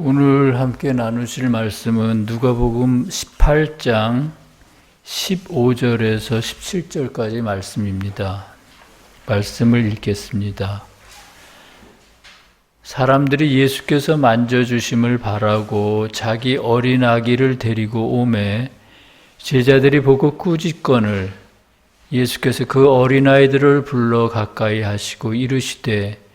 오늘 함께 나누실 말씀은 누가복음 18장 15절에서 17절까지 말씀입니다. 말씀을 읽겠습니다. 사람들이 예수께서 만져주심을 바라고 자기 어린 아기를 데리고 오매 제자들이 보고 꾸짖거늘 예수께서 그 어린아이들을 불러 가까이 하시고 이르시되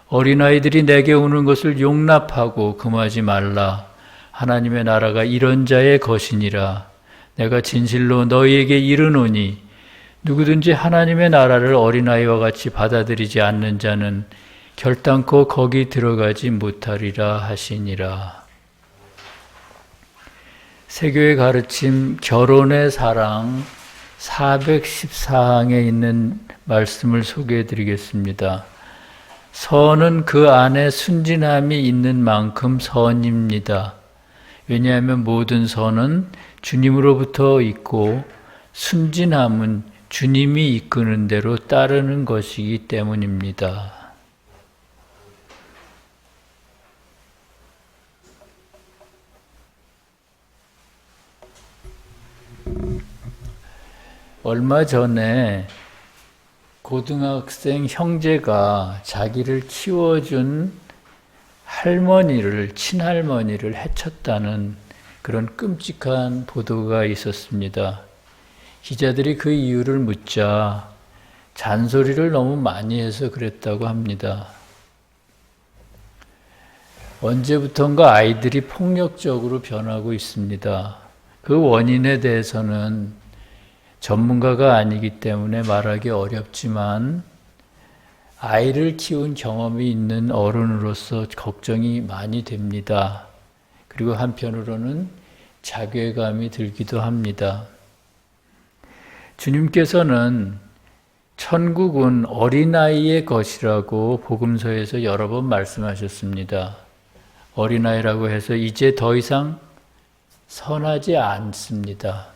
어린아이들이 내게 오는 것을 용납하고 금하지 말라. 하나님의 나라가 이런 자의 것이니라. 내가 진실로 너희에게 이르노니 누구든지 하나님의 나라를 어린아이와 같이 받아들이지 않는 자는 결단코 거기 들어가지 못하리라 하시니라. 세교의 가르침 결혼의 사랑 414항에 있는 말씀을 소개해 드리겠습니다. 선은 그 안에 순진함이 있는 만큼 선입니다. 왜냐하면 모든 선은 주님으로부터 있고 순진함은 주님이 이끄는 대로 따르는 것이기 때문입니다. 얼마 전에 고등학생 형제가 자기를 키워준 친할머니를 해쳤다는 그런 끔찍한 보도가 있었습니다. 기자들이 그 이유를 묻자 잔소리를 너무 많이 해서 그랬다고 합니다. 언제부턴가 아이들이 폭력적으로 변하고 있습니다. 그 원인에 대해서는 전문가가 아니기 때문에 말하기 어렵지만 아이를 키운 경험이 있는 어른으로서 걱정이 많이 됩니다. 그리고 한편으로는 자괴감이 들기도 합니다. 주님께서는 천국은 어린아이의 것이라고 복음서에서 여러 번 말씀하셨습니다. 어린아이라고 해서 이제 더 이상 선하지 않습니다.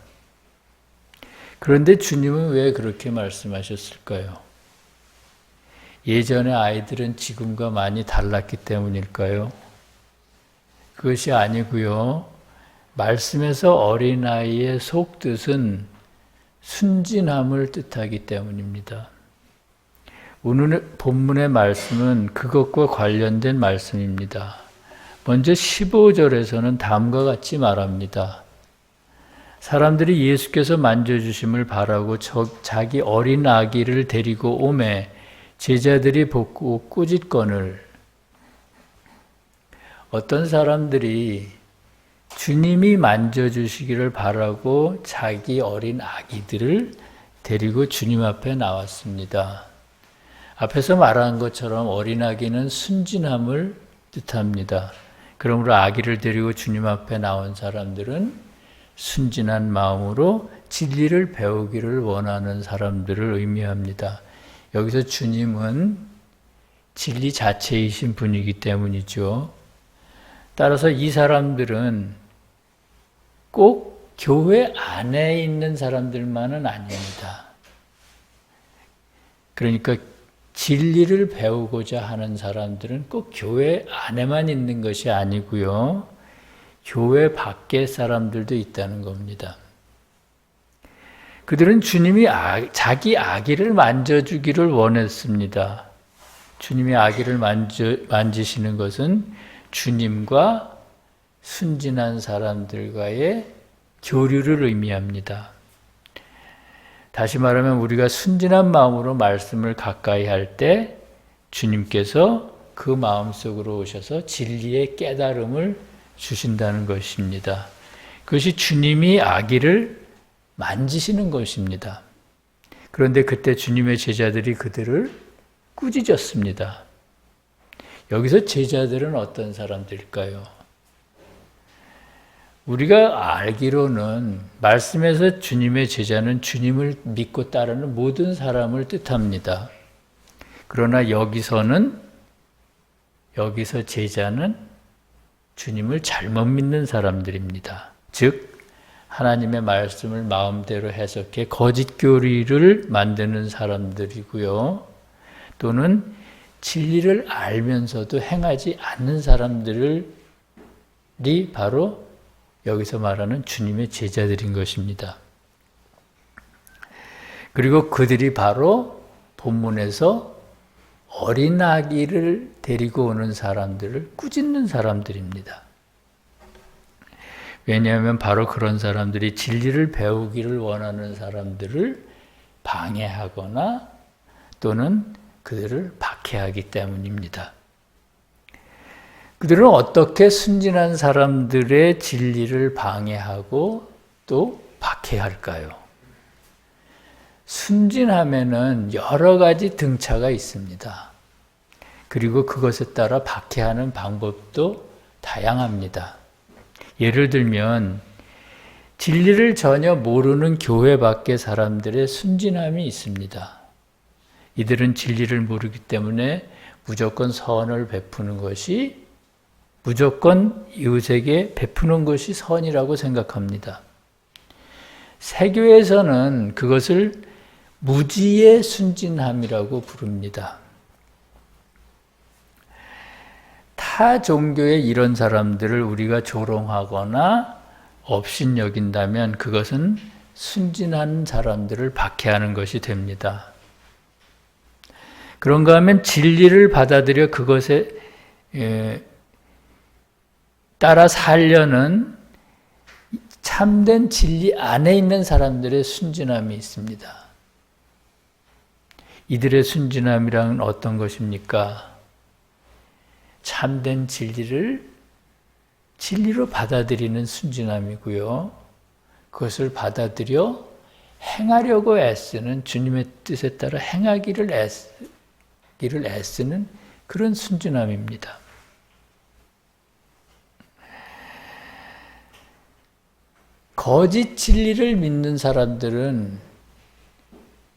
그런데 주님은 왜 그렇게 말씀하셨을까요? 예전의 아이들은 지금과 많이 달랐기 때문일까요? 그것이 아니고요. 말씀에서 어린아이의 속뜻은 순진함을 뜻하기 때문입니다. 오늘 본문의 말씀은 그것과 관련된 말씀입니다. 먼저 15절에서는 다음과 같이 말합니다. 사람들이 예수께서 만져주심을 바라고 자기 어린 아기를 데리고 오매 제자들이 보고 꾸짖거늘. 어떤 사람들이 주님이 만져주시기를 바라고 자기 어린 아기들을 데리고 주님 앞에 나왔습니다. 앞에서 말한 것처럼 어린 아기는 순진함을 뜻합니다. 그러므로 아기를 데리고 주님 앞에 나온 사람들은 순진한 마음으로 진리를 배우기를 원하는 사람들을 의미합니다. 여기서 주님은 진리 자체이신 분이기 때문이죠. 따라서 이 사람들은 꼭 교회 안에 있는 사람들만은 아닙니다. 그러니까 진리를 배우고자 하는 사람들은 꼭 교회 안에만 있는 것이 아니고요. 교회 밖의 사람들도 있다는 겁니다. 그들은 주님이 자기 아기를 만져주기를 원했습니다. 주님이 아기를 만지시는 것은 주님과 순진한 사람들과의 교류를 의미합니다. 다시 말하면 우리가 순진한 마음으로 말씀을 가까이 할 때 주님께서 그 마음속으로 오셔서 진리의 깨달음을 주신다는 것입니다. 그것이 주님이 아기를 만지시는 것입니다. 그런데 그때 주님의 제자들이 그들을 꾸짖었습니다. 여기서 제자들은 어떤 사람들일까요? 우리가 알기로는 말씀에서 주님의 제자는 주님을 믿고 따르는 모든 사람을 뜻합니다. 그러나 여기서 제자는 주님을 잘못 믿는 사람들입니다. 즉 하나님의 말씀을 마음대로 해석해 거짓 교리를 만드는 사람들이고요. 또는 진리를 알면서도 행하지 않는 사람들을 바로 여기서 말하는 주님의 제자들인 것입니다. 그리고 그들이 바로 본문에서 어린 아기를 데리고 오는 사람들을 꾸짖는 사람들입니다. 왜냐하면 바로 그런 사람들이 진리를 배우기를 원하는 사람들을 방해하거나 또는 그들을 박해하기 때문입니다. 그들은 어떻게 순진한 사람들의 진리를 방해하고 또 박해할까요? 순진하면은 여러 가지 등차가 있습니다. 그리고 그것에 따라 박해하는 방법도 다양합니다. 예를 들면 진리를 전혀 모르는 교회 밖의 사람들의 순진함이 있습니다. 이들은 진리를 모르기 때문에 무조건 선을 베푸는 것이 무조건 이웃에게 베푸는 것이 선이라고 생각합니다. 세교에서는 그것을 무지의 순진함이라고 부릅니다. 타 종교의 이런 사람들을 우리가 조롱하거나 업신여긴다면 그것은 순진한 사람들을 박해하는 것이 됩니다. 그런가 하면 진리를 받아들여 그것에 따라 살려는 참된 진리 안에 있는 사람들의 순진함이 있습니다. 이들의 순진함이란 어떤 것입니까? 참된 진리를 진리로 받아들이는 순진함이고요. 그것을 받아들여 행하려고 애쓰는 주님의 뜻에 따라 행하기를 애쓰는 그런 순진함입니다. 거짓 진리를 믿는 사람들은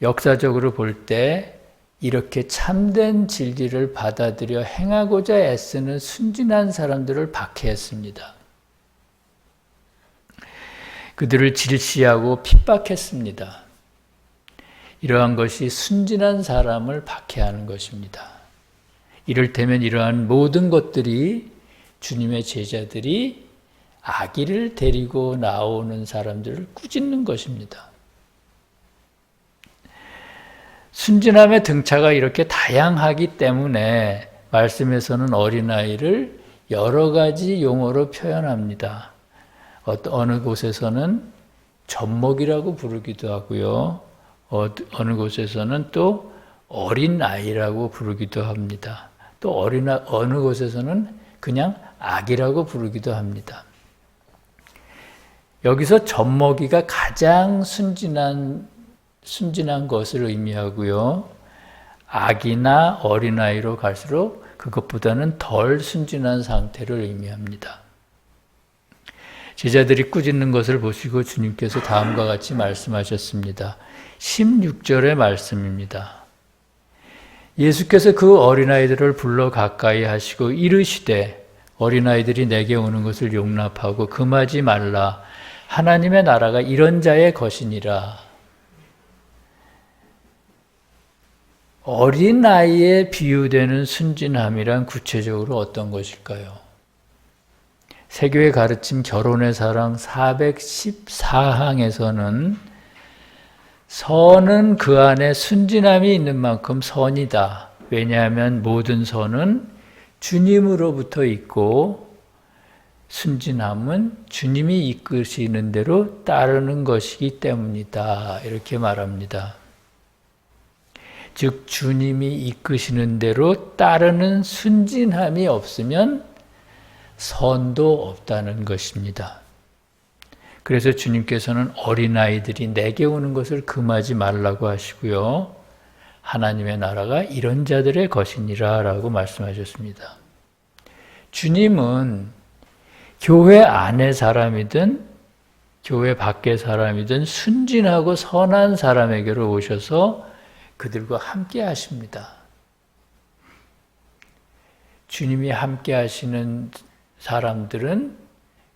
역사적으로 볼 때 이렇게 참된 진리를 받아들여 행하고자 애쓰는 순진한 사람들을 박해했습니다. 그들을 질시하고 핍박했습니다. 이러한 것이 순진한 사람을 박해하는 것입니다. 이를테면 이러한 모든 것들이 주님의 제자들이 아기를 데리고 나오는 사람들을 꾸짖는 것입니다. 순진함의 등차가 이렇게 다양하기 때문에 말씀에서는 어린아이를 여러 가지 용어로 표현합니다. 어느 곳에서는 젖먹이라고 부르기도 하고요. 어느 곳에서는 또 어린아이라고 부르기도 합니다. 또 어느 곳에서는 그냥 아기라고 부르기도 합니다. 여기서 젖먹이가 가장 순진한 것을 의미하고요. 아기나 어린아이로 갈수록 그것보다는 덜 순진한 상태를 의미합니다. 제자들이 꾸짖는 것을 보시고 주님께서 다음과 같이 말씀하셨습니다. 16절의 말씀입니다. 예수께서 그 어린아이들을 불러 가까이 하시고 이르시되 어린아이들이 내게 오는 것을 용납하고 금하지 말라. 하나님의 나라가 이런 자의 것이니라. 어린아이에 비유되는 순진함이란 구체적으로 어떤 것일까요? 세교의 가르침 결혼의 사랑 414항에서는 선은 그 안에 순진함이 있는 만큼 선이다. 왜냐하면 모든 선은 주님으로부터 있고 순진함은 주님이 이끄시는 대로 따르는 것이기 때문이다. 이렇게 말합니다. 즉 주님이 이끄시는 대로 따르는 순진함이 없으면 선도 없다는 것입니다. 그래서 주님께서는 어린아이들이 내게 오는 것을 금하지 말라고 하시고요. 하나님의 나라가 이런 자들의 것이니라 라고 말씀하셨습니다. 주님은 교회 안의 사람이든 교회 밖의 사람이든 순진하고 선한 사람에게로 오셔서 그들과 함께 하십니다. 주님이 함께 하시는 사람들은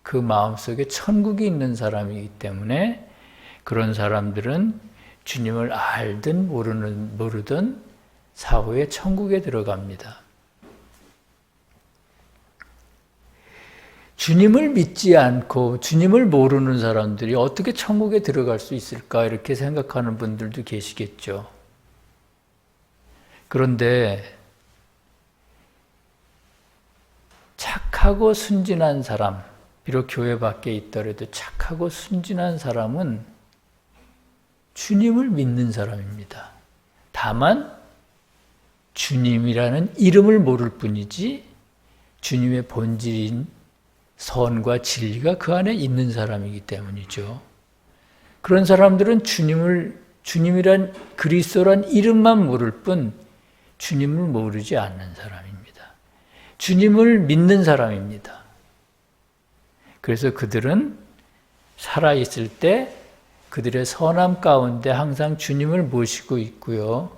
그 마음속에 천국이 있는 사람이기 때문에 그런 사람들은 주님을 알든 모르든 사후에 천국에 들어갑니다. 주님을 믿지 않고 주님을 모르는 사람들이 어떻게 천국에 들어갈 수 있을까 이렇게 생각하는 분들도 계시겠죠. 그런데 착하고 순진한 사람, 비록 교회 밖에 있더라도 착하고 순진한 사람은 주님을 믿는 사람입니다. 다만 주님이라는 이름을 모를 뿐이지 주님의 본질인 선과 진리가 그 안에 있는 사람이기 때문이죠. 그런 사람들은 주님이란 그리스도란 이름만 모를 뿐 주님을 모르지 않는 사람입니다. 주님을 믿는 사람입니다. 그래서 그들은 살아있을 때 그들의 선함 가운데 항상 주님을 모시고 있고요.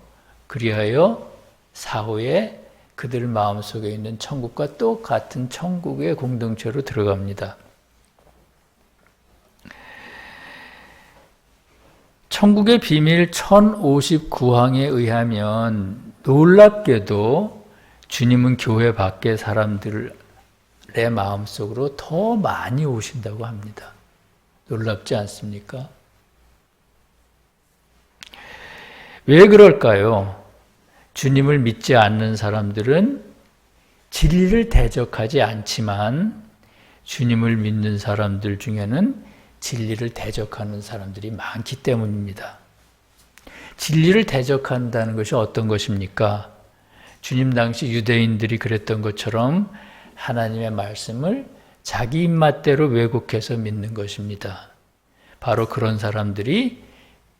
그리하여 사후에 그들 마음속에 있는 천국과 똑같은 천국의 공동체로 들어갑니다. 천국의 비밀 1059항에 의하면 놀랍게도 주님은 교회 밖의 사람들의 마음속으로 더 많이 오신다고 합니다. 놀랍지 않습니까? 왜 그럴까요? 주님을 믿지 않는 사람들은 진리를 대적하지 않지만 주님을 믿는 사람들 중에는 진리를 대적하는 사람들이 많기 때문입니다. 진리를 대적한다는 것이 어떤 것입니까? 주님 당시 유대인들이 그랬던 것처럼 하나님의 말씀을 자기 입맛대로 왜곡해서 믿는 것입니다. 바로 그런 사람들이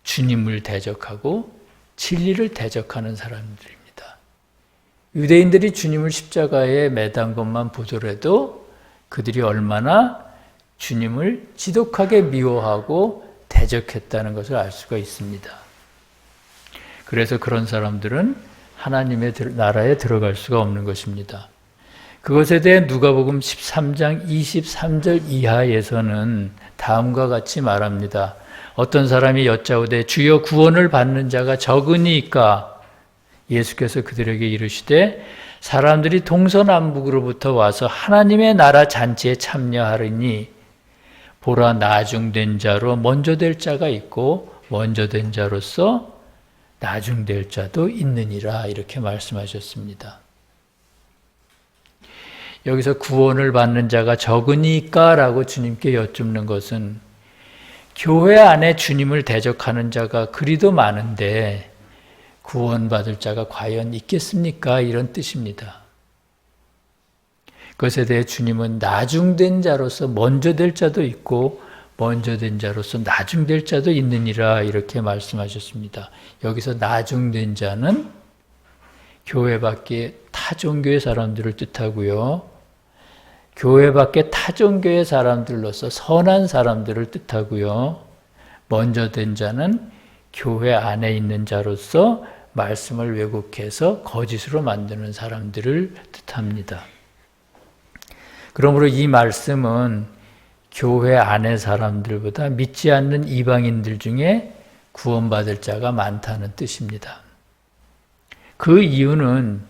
주님을 대적하고 진리를 대적하는 사람들입니다. 유대인들이 주님을 십자가에 매단 것만 보더라도 그들이 얼마나 주님을 지독하게 미워하고 대적했다는 것을 알 수가 있습니다. 그래서 그런 사람들은 하나님의 나라에 들어갈 수가 없는 것입니다. 그것에 대해 누가복음 13장 23절 이하에서는 다음과 같이 말합니다. 어떤 사람이 여짜오되 주여 구원을 받는 자가 적으니까 예수께서 그들에게 이르시되 사람들이 동서남북으로부터 와서 하나님의 나라 잔치에 참여하리니 보라 나중된 자로 먼저 될 자가 있고 먼저 된 자로서 나중될 자도 있느니라 이렇게 말씀하셨습니다. 여기서 구원을 받는 자가 적으니까 라고 주님께 여쭙는 것은 교회 안에 주님을 대적하는 자가 그리도 많은데 구원받을 자가 과연 있겠습니까? 이런 뜻입니다. 그것에 대해 주님은 나중된 자로서 먼저 될 자도 있고 먼저 된 자로서 나중될 자도 있느니라 이렇게 말씀하셨습니다. 여기서 나중된 자는 교회 밖에 타 종교의 사람들을 뜻하고요. 교회 밖에 타 종교의 사람들로서 선한 사람들을 뜻하고요. 먼저 된 자는 교회 안에 있는 자로서 말씀을 왜곡해서 거짓으로 만드는 사람들을 뜻합니다. 그러므로 이 말씀은 교회 안의 사람들보다 믿지 않는 이방인들 중에 구원받을 자가 많다는 뜻입니다. 그 이유는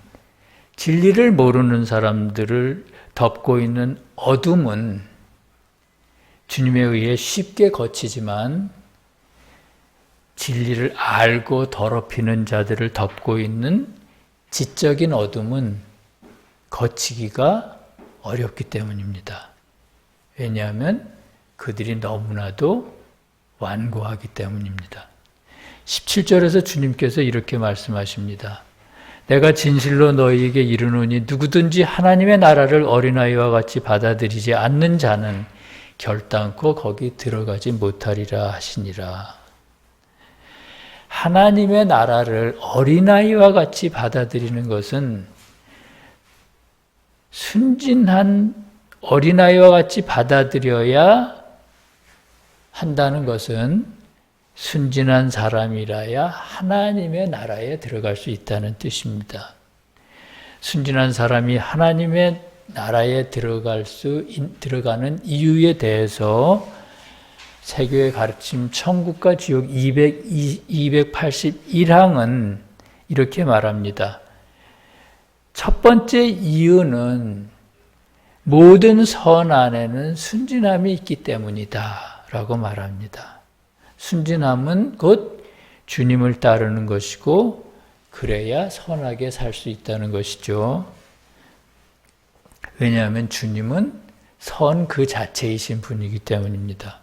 진리를 모르는 사람들을 덮고 있는 어둠은 주님에 의해 쉽게 거치지만 진리를 알고 더럽히는 자들을 덮고 있는 지적인 어둠은 거치기가 어렵기 때문입니다. 왜냐하면 그들이 너무나도 완고하기 때문입니다. 17절에서 주님께서 이렇게 말씀하십니다. 내가 진실로 너희에게 이르노니 누구든지 하나님의 나라를 어린아이와 같이 받아들이지 않는 자는 결단코 거기 들어가지 못하리라 하시니라. 하나님의 나라를 어린아이와 같이 받아들이는 것은 순진한 어린아이와 같이 받아들여야 한다는 것은 순진한 사람이라야 하나님의 나라에 들어갈 수 있다는 뜻입니다. 순진한 사람이 하나님의 나라에 들어가는 이유에 대해서 세교의 가르침 천국과 지옥 281항은 이렇게 말합니다. 첫 번째 이유는 모든 선 안에는 순진함이 있기 때문이다 라고 말합니다. 순진함은 곧 주님을 따르는 것이고 그래야 선하게 살 수 있다는 것이죠. 왜냐하면 주님은 선 그 자체이신 분이기 때문입니다.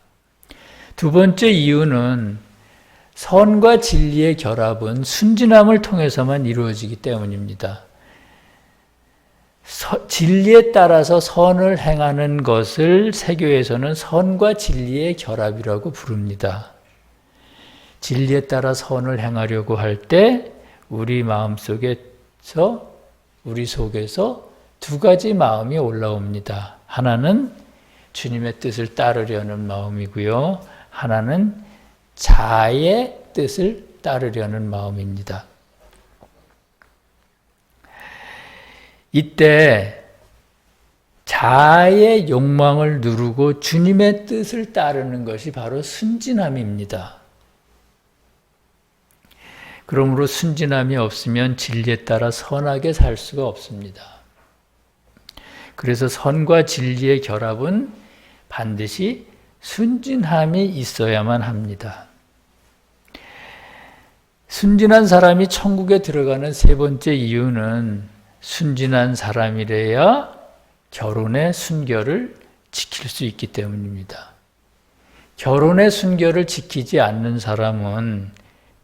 두 번째 이유는 선과 진리의 결합은 순진함을 통해서만 이루어지기 때문입니다. 진리에 따라서 선을 행하는 것을 세교에서는 선과 진리의 결합이라고 부릅니다. 진리에 따라 선을 행하려고 할 때 우리 마음속에서 우리 속에서 두 가지 마음이 올라옵니다. 하나는 주님의 뜻을 따르려는 마음이고요. 하나는 자의 뜻을 따르려는 마음입니다. 이때 자의 욕망을 누르고 주님의 뜻을 따르는 것이 바로 순진함입니다. 그러므로 순진함이 없으면 진리에 따라 선하게 살 수가 없습니다. 그래서 선과 진리의 결합은 반드시 순진함이 있어야만 합니다. 순진한 사람이 천국에 들어가는 세 번째 이유는 순진한 사람이래야 결혼의 순결을 지킬 수 있기 때문입니다. 결혼의 순결을 지키지 않는 사람은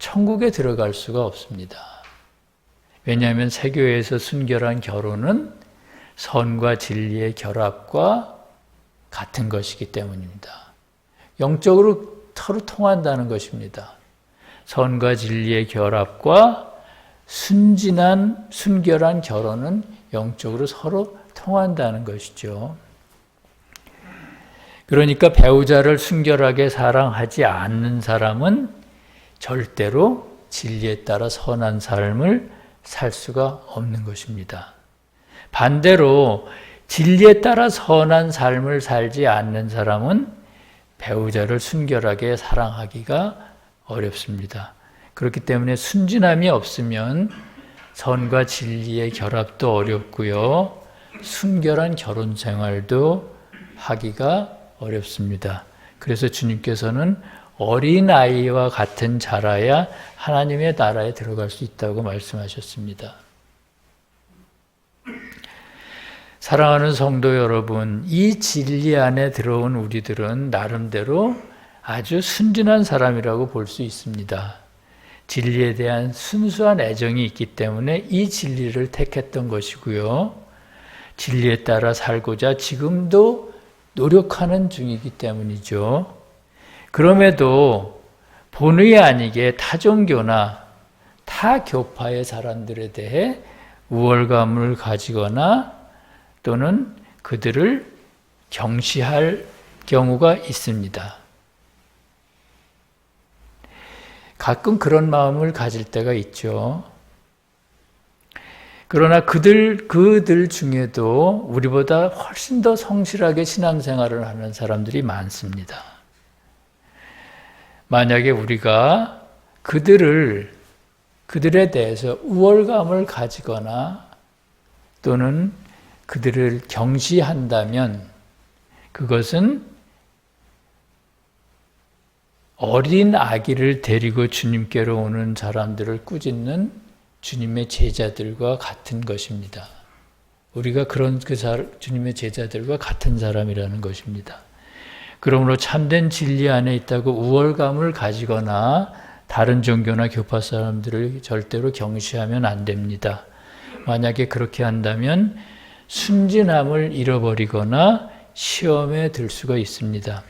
천국에 들어갈 수가 없습니다. 왜냐하면 세교에서 순결한 결혼은 선과 진리의 결합과 같은 것이기 때문입니다. 영적으로 서로 통한다는 것입니다. 선과 진리의 결합과 순결한 결혼은 영적으로 서로 통한다는 것이죠. 그러니까 배우자를 순결하게 사랑하지 않는 사람은 절대로 진리에 따라 선한 삶을 살 수가 없는 것입니다. 반대로 진리에 따라 선한 삶을 살지 않는 사람은 배우자를 순결하게 사랑하기가 어렵습니다. 그렇기 때문에 순진함이 없으면 선과 진리의 결합도 어렵고요. 순결한 결혼 생활도 하기가 어렵습니다. 그래서 주님께서는 어린아이와 같은 자라야 하나님의 나라에 들어갈 수 있다고 말씀하셨습니다. 사랑하는 성도 여러분, 이 진리 안에 들어온 우리들은 나름대로 아주 순진한 사람이라고 볼 수 있습니다. 진리에 대한 순수한 애정이 있기 때문에 이 진리를 택했던 것이고요. 진리에 따라 살고자 지금도 노력하는 중이기 때문이죠. 그럼에도 본의 아니게 타종교나 타교파의 사람들에 대해 우월감을 가지거나 또는 그들을 경시할 경우가 있습니다. 가끔 그런 마음을 가질 때가 있죠. 그러나 그들 중에도 우리보다 훨씬 더 성실하게 신앙생활을 하는 사람들이 많습니다. 만약에 우리가 그들에 대해서 우월감을 가지거나 또는 그들을 경시한다면 그것은 어린 아기를 데리고 주님께로 오는 사람들을 꾸짖는 주님의 제자들과 같은 것입니다. 우리가 그런 주님의 제자들과 같은 사람이라는 것입니다. 그러므로 참된 진리 안에 있다고 우월감을 가지거나 다른 종교나 교파 사람들을 절대로 경시하면 안 됩니다. 만약에 그렇게 한다면 순진함을 잃어버리거나 시험에 들 수가 있습니다.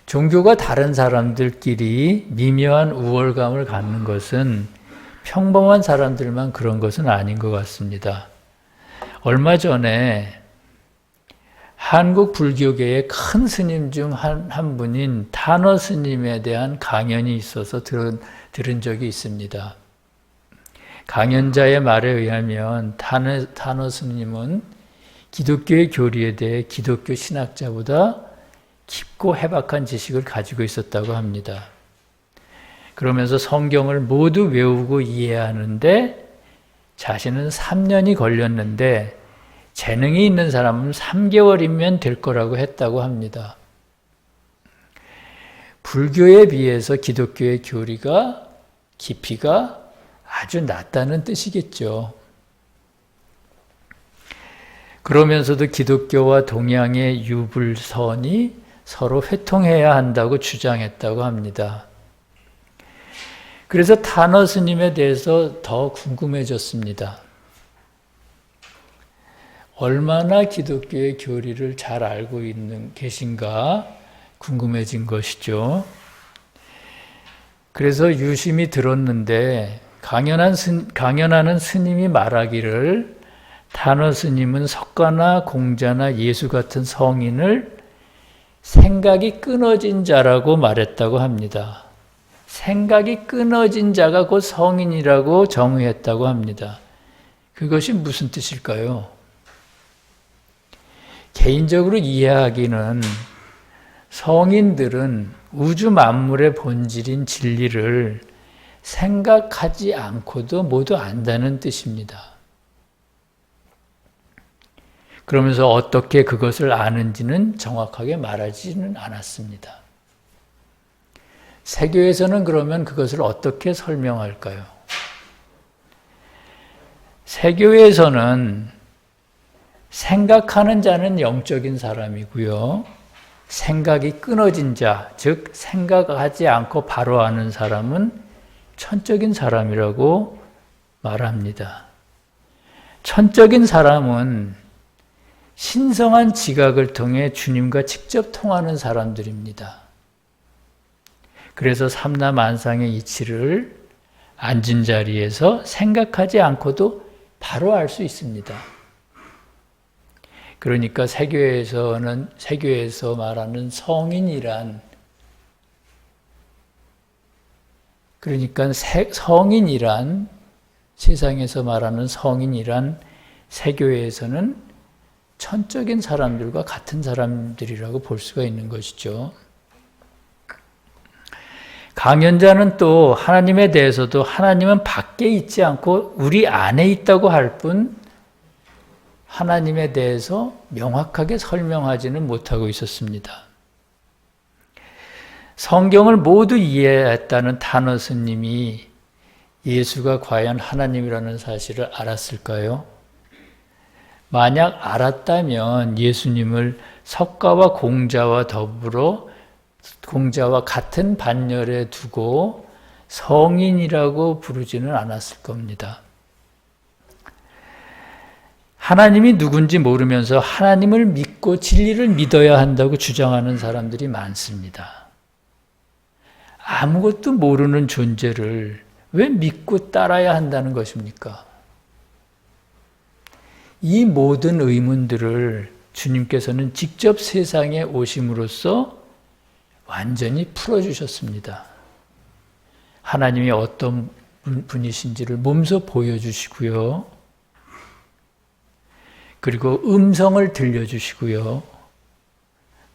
종교가 다른 사람들끼리 미묘한 우월감을 갖는 것은 평범한 사람들만 그런 것은 아닌 것 같습니다. 얼마 전에 한국 불교계의 큰 스님 중 한 분인 탄어 스님에 대한 강연이 있어서 들은 적이 있습니다. 강연자의 말에 의하면 탄어 스님은 기독교의 교리에 대해 기독교 신학자보다 깊고 해박한 지식을 가지고 있었다고 합니다. 그러면서 성경을 모두 외우고 이해하는데 자신은 3년이 걸렸는데 재능이 있는 사람은 3개월이면 될 거라고 했다고 합니다. 불교에 비해서 기독교의 교리가 깊이가 아주 낮다는 뜻이겠죠. 그러면서도 기독교와 동양의 유불선이 서로 회통해야 한다고 주장했다고 합니다. 그래서 타너 스님에 대해서 더 궁금해졌습니다. 얼마나 기독교의 교리를 잘 알고 계신가 궁금해진 것이죠. 그래서 유심히 들었는데 강연하는 스님이 말하기를 타너 스님은 석가나 공자나 예수 같은 성인을 생각이 끊어진 자라고 말했다고 합니다. 생각이 끊어진 자가 곧 성인이라고 정의했다고 합니다. 그것이 무슨 뜻일까요? 개인적으로 이해하기는 성인들은 우주 만물의 본질인 진리를 생각하지 않고도 모두 안다는 뜻입니다. 그러면서 어떻게 그것을 아는지는 정확하게 말하지는 않았습니다. 세교에서는 그러면 그것을 어떻게 설명할까요? 세교에서는 생각하는 자는 영적인 사람이고요. 생각이 끊어진 자, 즉 생각하지 않고 바로 아는 사람은 천적인 사람이라고 말합니다. 천적인 사람은 신성한 지각을 통해 주님과 직접 통하는 사람들입니다. 그래서 삼라만상의 이치를 앉은 자리에서 생각하지 않고도 바로 알 수 있습니다. 그러니까 세교에서 말하는 성인이란 세상에서 말하는 성인이란 세교에서는 천적인 사람들과 같은 사람들이라고 볼 수가 있는 것이죠. 강연자는 또 하나님에 대해서도 하나님은 밖에 있지 않고 우리 안에 있다고 할 뿐 하나님에 대해서 명확하게 설명하지는 못하고 있었습니다. 성경을 모두 이해했다는 타너 스님이 예수가 과연 하나님이라는 사실을 알았을까요? 만약 알았다면 예수님을 석가와 공자와 더불어 공자와 같은 반열에 두고 성인이라고 부르지는 않았을 겁니다. 하나님이 누군지 모르면서 하나님을 믿고 진리를 믿어야 한다고 주장하는 사람들이 많습니다. 아무것도 모르는 존재를 왜 믿고 따라야 한다는 것입니까? 이 모든 의문들을 주님께서는 직접 세상에 오심으로써 완전히 풀어주셨습니다. 하나님이 어떤 분이신지를 몸소 보여주시고요. 그리고 음성을 들려주시고요.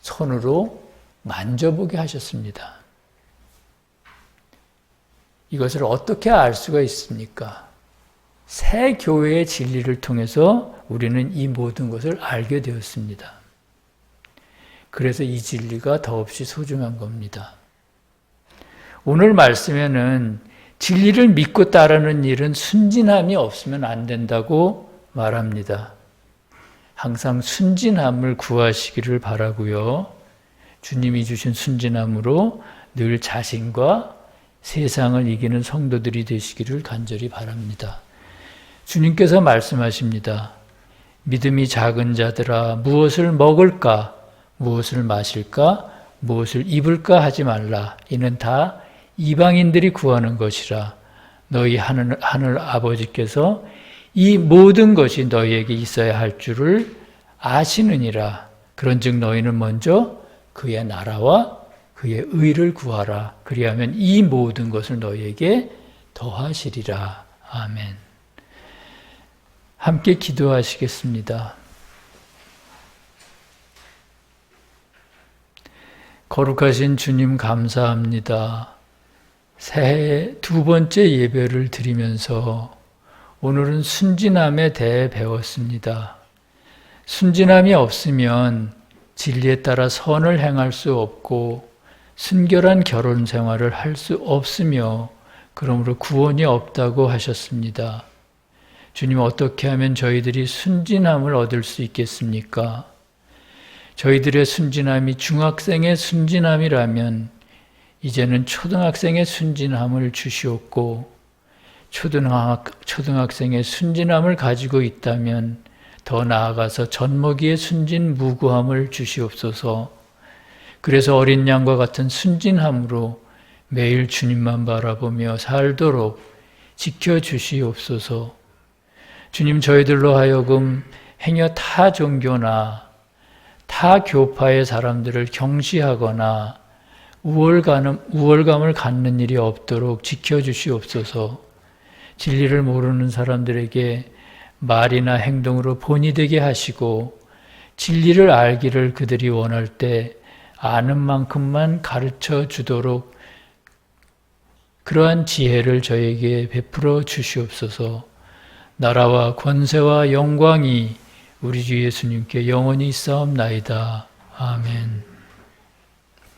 손으로 만져보게 하셨습니다. 이것을 어떻게 알 수가 있습니까? 새 교회의 진리를 통해서 우리는 이 모든 것을 알게 되었습니다. 그래서 이 진리가 더없이 소중한 겁니다. 오늘 말씀에는 진리를 믿고 따르는 일은 순진함이 없으면 안 된다고 말합니다. 항상 순진함을 구하시기를 바라고요. 주님이 주신 순진함으로 늘 자신과 세상을 이기는 성도들이 되시기를 간절히 바랍니다. 주님께서 말씀하십니다. 믿음이 작은 자들아 무엇을 먹을까, 무엇을 마실까, 무엇을 입을까 하지 말라. 이는 다 이방인들이 구하는 것이라. 너희 하늘 아버지께서 이 모든 것이 너희에게 있어야 할 줄을 아시느니라. 그런즉 너희는 먼저 그의 나라와 그의 의를 구하라. 그리하면 이 모든 것을 너희에게 더하시리라. 아멘. 함께 기도하시겠습니다. 거룩하신 주님 감사합니다. 새해 두 번째 예배를 드리면서 오늘은 순진함에 대해 배웠습니다. 순진함이 없으면 진리에 따라 선을 행할 수 없고 순결한 결혼 생활을 할 수 없으며 그러므로 구원이 없다고 하셨습니다. 주님, 어떻게 하면 저희들이 순진함을 얻을 수 있겠습니까? 저희들의 순진함이 중학생의 순진함이라면 이제는 초등학생의 순진함을 주시옵고 초등학생의 순진함을 가지고 있다면 더 나아가서 젖먹이의 순진무구함을 주시옵소서. 그래서 어린 양과 같은 순진함으로 매일 주님만 바라보며 살도록 지켜주시옵소서. 주님, 저희들로 하여금 행여 타 종교나 타 교파의 사람들을 경시하거나 우월감을 갖는 일이 없도록 지켜주시옵소서. 진리를 모르는 사람들에게 말이나 행동으로 본이 되게 하시고 진리를 알기를 그들이 원할 때 아는 만큼만 가르쳐 주도록 그러한 지혜를 저에게 베풀어 주시옵소서. 나라와 권세와 영광이 우리 주 예수님께 영원히 있사옵나이다. 아멘.